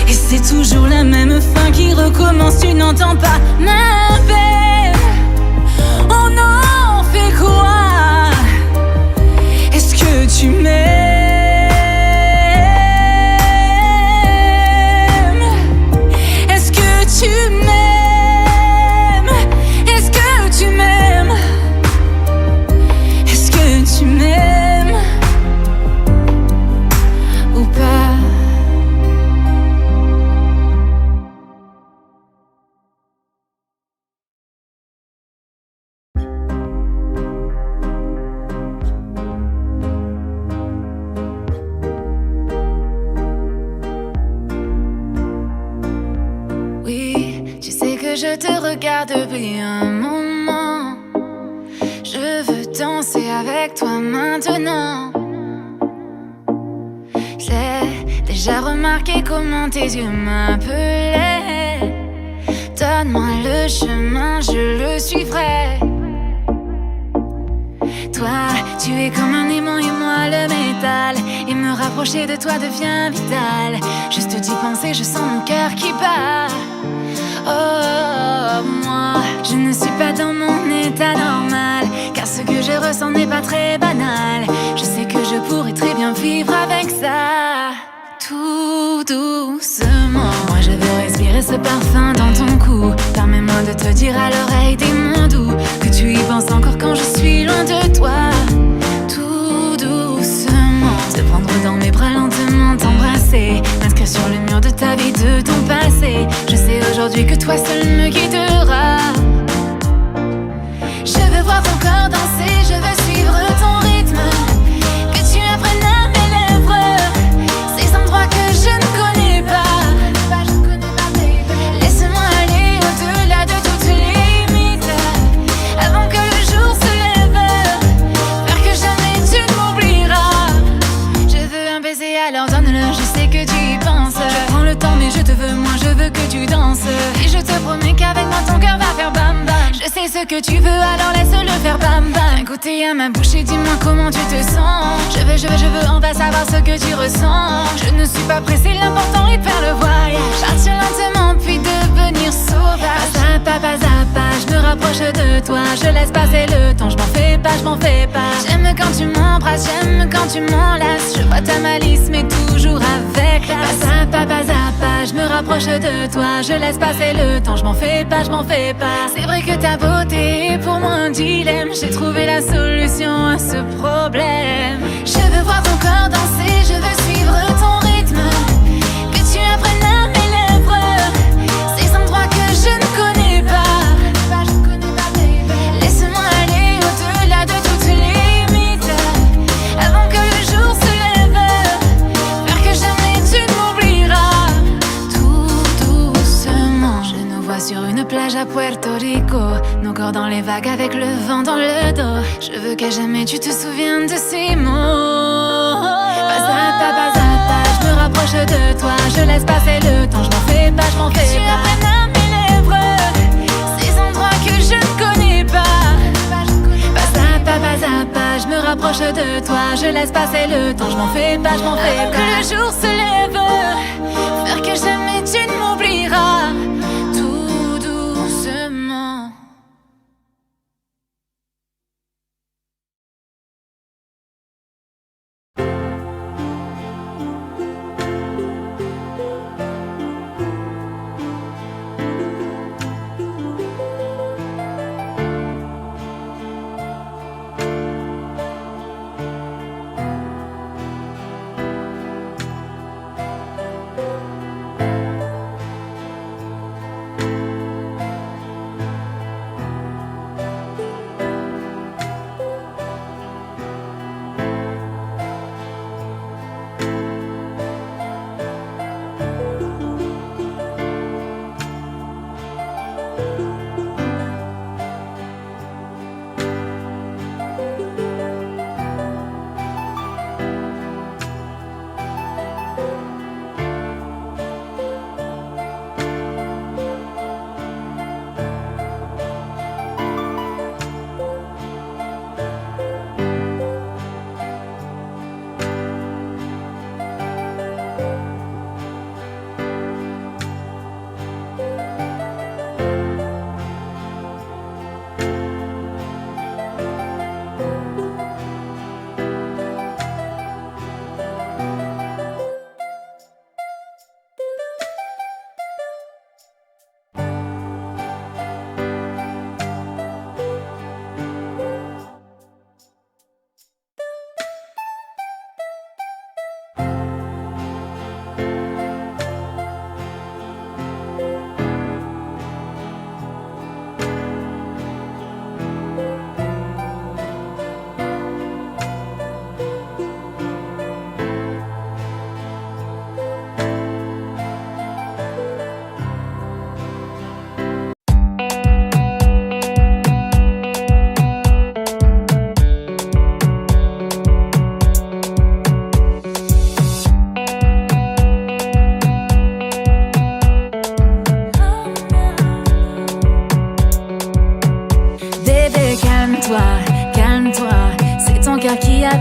et c'est toujours la même fin qui recommence. Tu n'entends pas ma peine. On en fait quoi? Est-ce que tu m'aimes? Est-ce que tu m'aimes? Est-ce que tu m'aimes? Est-ce que tu m'aimes ou pas? Je te regarde depuis un moment. Je veux danser avec toi maintenant. J'ai déjà remarqué comment tes yeux m'appelaient. Donne-moi le chemin, je le suivrai. Toi, tu es comme un aimant et moi le métal. Et me rapprocher de toi devient vital. Juste d'y penser, je sens mon cœur qui bat. Oh, moi, je ne suis pas dans mon état normal, car ce que je ressens n'est pas très banal. Je sais que je pourrais très bien vivre avec ça. Tout doucement, moi je veux respirer ce parfum dans ton cou. Permets-moi de te dire à l'oreille des mots doux, que tu y penses encore quand je suis loin de toi. Tout doucement, te prendre dans mes bras lentement, t'embrasser, m'inscrire sur le mur de ta vie, de ton passé. Je sais aujourd'hui que toi seul me guidera. Je veux voir ton corps danser, je veux suivre ton rythme. Que tu apprennes à mes lèvres ces endroits que je ne connais pas. Laisse-moi aller au-delà de toutes les limites, avant que le jour se lève, faire que jamais tu ne m'oublieras. Je veux un baiser, alors donne-le, je sais que tu y penses. Je prends le temps mais je te veux, moi je veux que tu danses. Et je te promets qu'avec moi ton cœur va faire bam bam. Je sais ce que tu veux, alors laisse-le faire bam bam. Goûter à ma bouche et dis-moi comment tu te sens. Je veux, on va savoir ce que tu ressens. Je ne suis pas pressée, l'important est de faire le voyage. Partir lentement puis devenir sauvage. Pas à pas, je me rapproche de toi. Je laisse passer le temps, je m'en fais pas, je m'en fais pas. J'aime quand tu m'embrasses, j'aime quand tu m'enlaces. Je vois ta malice mais toujours avec classe. Pas à pas, je me rapproche de toi. Je laisse passer le temps, je m'en fais pas, je m'en fais pas. C'est vrai que ta beauté est pour moi un dilemme. J'ai trouvé la solution à ce problème. Je veux voir ton corps danser, je veux suivre ton rythme. Que tu apprennes à mes lèvres ces endroits que je ne connais pas. Laisse-moi aller au-delà de toutes les Puerto Rico, nos corps dans les vagues avec le vent dans le dos. Je veux qu'à jamais tu te souviennes de ces mots. Pas à pas, je me rapproche de toi. Je laisse passer le temps, je m'en fais pas, je m'en fais pas. Tu apprennes à mes lèvres ces endroits que je ne connais pas. Pas à pas, je me rapproche de toi. Je laisse passer le temps, je m'en fais pas, je m'en fais pas. Que le jour se lève, faire que jamais tu ne m'oublieras. Tout doucement.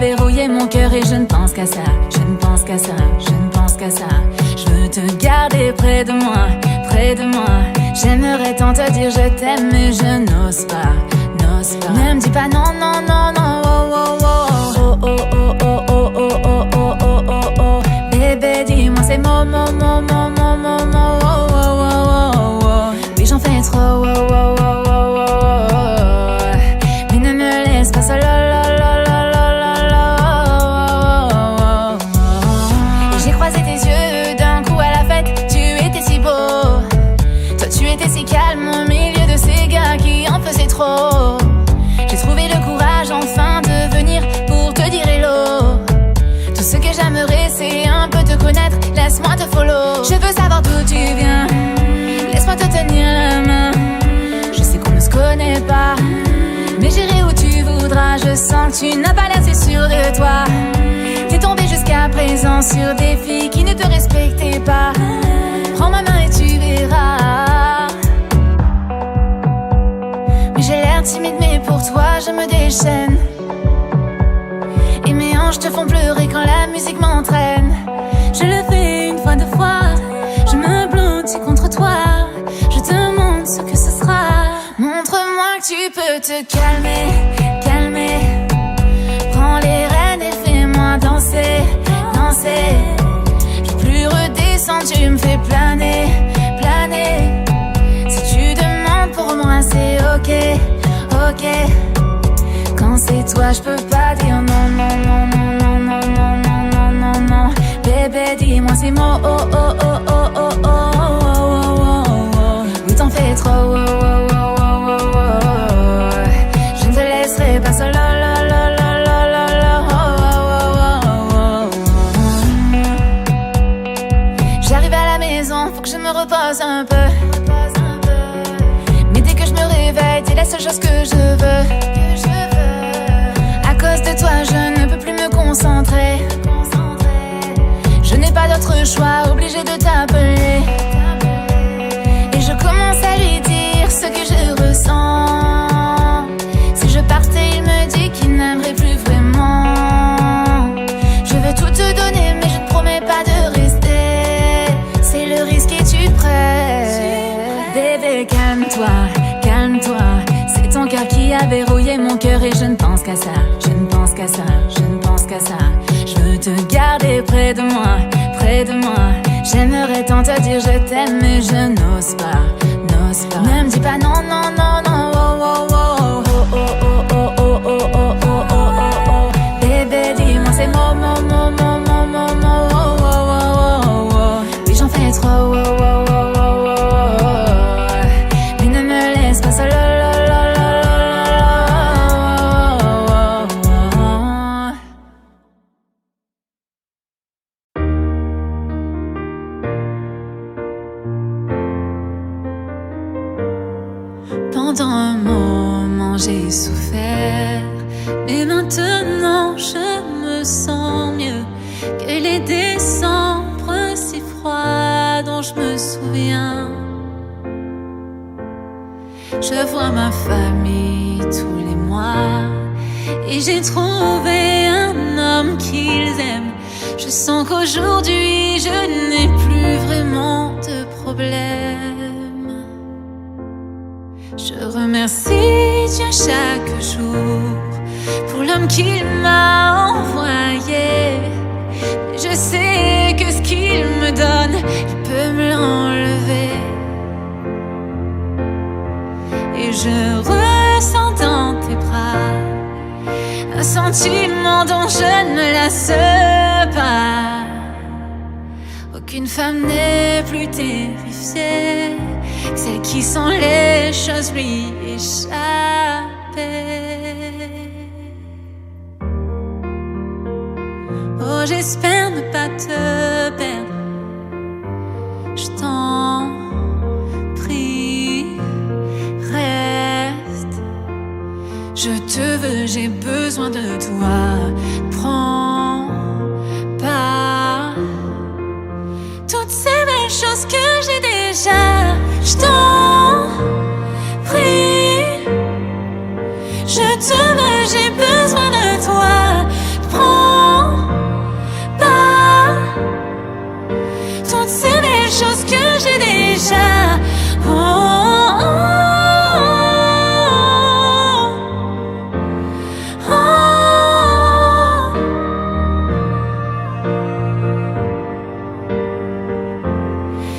Verrouiller mon cœur et je ne pense qu'à ça, je ne pense qu'à ça, je ne pense qu'à ça. Je veux te garder près de moi, près de moi. J'aimerais tant te dire je t'aime mais je n'ose pas, n'ose pas. Ne me dis pas non, non, non, non, oh, oh, oh, oh, oh, oh, oh, oh, oh, oh, oh, oh, oh, oh. Bébé dis-moi ces mots, mots, mots, mots, mots, mots, mots, oh, oh, oh, oh, oh. Oui j'en fais trop, oh, oh, oh, oh, oh, oh. Mais ne me laisse pas seule, calme au milieu de ces gars qui en faisaient trop. J'ai trouvé le courage enfin de venir pour te dire hello. Tout ce que j'aimerais c'est un peu te connaître. Laisse-moi te follow. Je veux savoir d'où tu viens. Laisse-moi te tenir la main. Je sais qu'on ne se connaît pas, mais j'irai où tu voudras. Je sens que tu n'as pas l'air si sûr de toi. T'es tombé jusqu'à présent sur des filles qui ne te respectaient pas. Prends ma main et tu verras. J'ai l'air timide mais pour toi je me déchaîne. Et mes hanches te font pleurer quand la musique m'entraîne. Je le fais une fois, deux fois. Je me blottis contre toi. Je te montre ce que ce sera. Montre-moi que tu peux te calmer, calmer. Prends les rênes et fais-moi danser, danser. Je veux plus redescendre, tu me fais planer, planer. Si tu demandes pour moi c'est ok, ok. Quand c'est toi je peux pas dire non, non, non, non, non, non, non, non, non, non, non. Bébé dis-moi ces mots, oh, oh, oh, oh, oh, oh, oh, oh, oh, oh. Oui t'en fais trop, oh, oh, oh, oh, oh, oh, oh. Je ne te laisserai pas seul, la, la, la, la, la, la, la, oh, oh, oh, oh, oh. J'arrive à la maison, faut que je me repose un peu. Mais dès que je seule chose que je veux. À cause de toi, je ne peux plus me concentrer. Je n'ai pas d'autre choix, obligée de t'appeler. Et je commence à lui dire ce que je ressens. Si je partais, il me dit qu'il n'aimerait plus vraiment. Je veux tout te donner, mais je ne promets pas de rester. C'est le risque, es-tu prêt? Bébé, calme-toi, calme-toi. C'est ton cœur qui a verrouillé mon cœur et je ne pense qu'à ça. Je ne pense qu'à ça, je ne pense qu'à ça. Je veux te garder près de moi, près de moi. J'aimerais tant te dire je t'aime mais je n'ose pas, n'ose pas. Ne me dis pas non, non, non, non. Oh, oh, oh, oh, oh, oh, oh, oh, oh, oh, oh, oh, oh. Bébé, dis-moi ces mots, mots, mots, mots, mots, mots, mots. Oh, oh, oh, oh, oh. Oui, j'en fais trop. Oh, oh, oh, oh, oh, oh. Mais ne me laisse pas seule. Pendant un moment j'ai souffert, mais maintenant je me sens mieux que les décembre si froids dont je me souviens. Je vois ma famille tous les mois et j'ai trouvé un homme qu'ils aiment. Je sens qu'aujourd'hui je n'ai plus vraiment de problème. Je remercie Dieu chaque jour pour l'homme qu'il m'a envoyé. Je sais que ce qu'il me donne, il peut me l'enlever. Et je ressens dans tes bras un sentiment dont je ne lasse pas. Aucune femme n'est plus terrifiée que celle qui sent les choses lui échapper. Oh, j'espère ne pas te perdre. Je t'en prie, reste. Je te veux, j'ai besoin de toi. Prends pas toutes ces belles choses que j'ai déjà. Je t'en prie, je te veux, j'ai besoin de toi. Prends pas toutes ces belles choses que j'ai déjà. Oh, oh, oh, oh.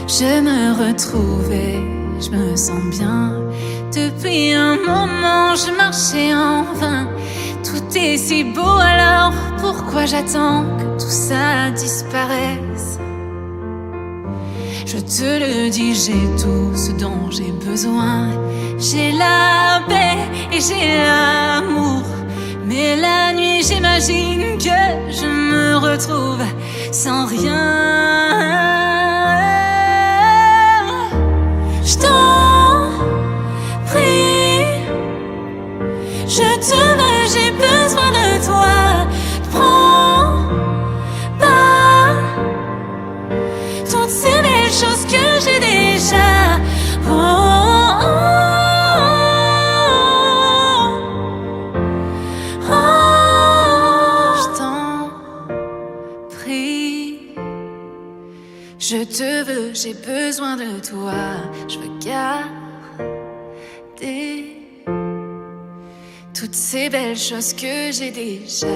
Je me retrouvais, je me sens bien. Depuis un moment, je marchais en vain. Tout est si beau, alors pourquoi j'attends que tout ça disparaisse? Je te le dis, j'ai tout ce dont j'ai besoin. J'ai la paix et j'ai l'amour. Mais la nuit, j'imagine que je me retrouve sans rien. Je t'en prie, je te veux, j'ai besoin de toi. Prends pas toutes ces belles choses que j'ai déjà. Oh, oh, oh, oh. Je t'en prie, je te veux, j'ai besoin de toi. Je veux garder toutes ces belles choses que j'ai déjà.